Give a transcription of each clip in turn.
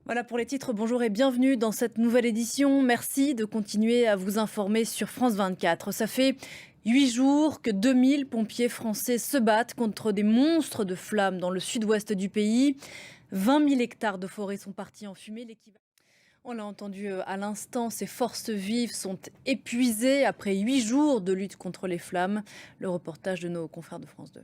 Voilà pour les titres, bonjour et bienvenue dans cette nouvelle édition. Merci de continuer à vous informer sur France 24. Ça fait 8 jours que 2000 pompiers français se battent contre des monstres de flammes dans le sud-ouest du pays. 20 000 hectares de forêt sont partis en fumée. On l'a entendu à l'instant, ces forces vives sont épuisées après 8 jours de lutte contre les flammes. Le reportage de nos confrères de France 2.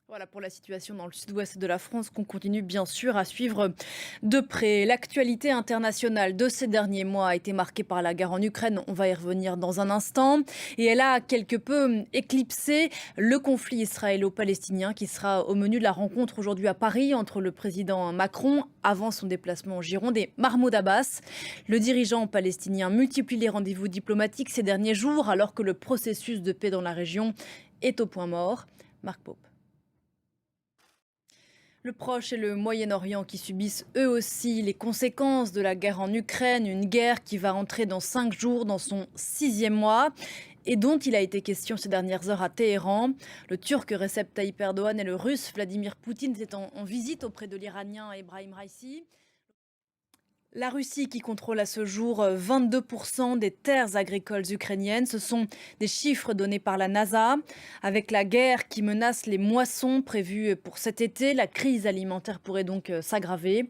Voilà pour la situation dans le sud-ouest de la France qu'on continue bien sûr à suivre de près. L'actualité internationale de ces derniers mois a été marquée par la guerre en Ukraine. On va y revenir dans un instant. Et elle a quelque peu éclipsé le conflit israélo-palestinien qui sera au menu de la rencontre aujourd'hui à Paris entre le président Macron avant son déplacement en Gironde et Mahmoud Abbas. Le dirigeant palestinien multiplie les rendez-vous diplomatiques ces derniers jours alors que le processus de paix dans la région est au point mort. Marc Pope. Le Proche et le Moyen-Orient qui subissent eux aussi les conséquences de la guerre en Ukraine, une guerre qui va entrer dans 5 jours dans son 6e mois et dont il a été question ces dernières heures à Téhéran. Le Turc Recep Tayyip Erdogan et le Russe Vladimir Poutine étaient en visite auprès de l'Iranien Ebrahim Raisi. La Russie qui contrôle à ce jour 22% des terres agricoles ukrainiennes. Ce sont des chiffres donnés par la NASA. Avec la guerre qui menace les moissons prévues pour cet été, la crise alimentaire pourrait donc s'aggraver.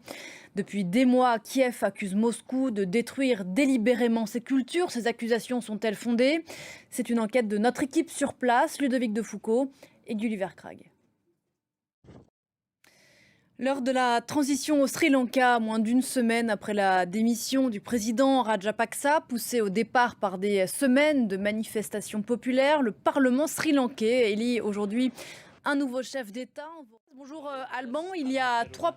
Depuis des mois, Kiev accuse Moscou de détruire délibérément ses cultures. Ces accusations sont-elles fondées? C'est une enquête de notre équipe sur place, Ludovic Defoucault et Gulliver Krag. L'heure de la transition au Sri Lanka, moins d'une semaine après la démission du président Rajapaksa, poussé au départ par des semaines de manifestations populaires, le Parlement sri-lankais élit aujourd'hui un nouveau chef d'État. Bonjour Alban, il y a trois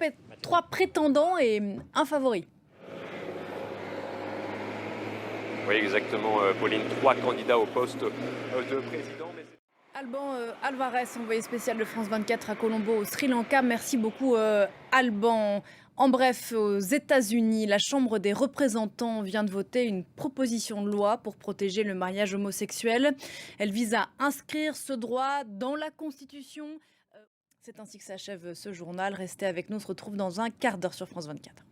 prétendants et un favori. Oui, exactement, Pauline. 3 candidats au poste de président. Alban Alvarez, envoyé spécial de France 24 à Colombo, au Sri Lanka. Merci beaucoup, Alban. En bref, aux États-Unis, la Chambre des représentants vient de voter une proposition de loi pour protéger le mariage homosexuel. Elle vise à inscrire ce droit dans la Constitution. C'est ainsi que s'achève ce journal. Restez avec nous, on se retrouve dans un quart d'heure sur France 24.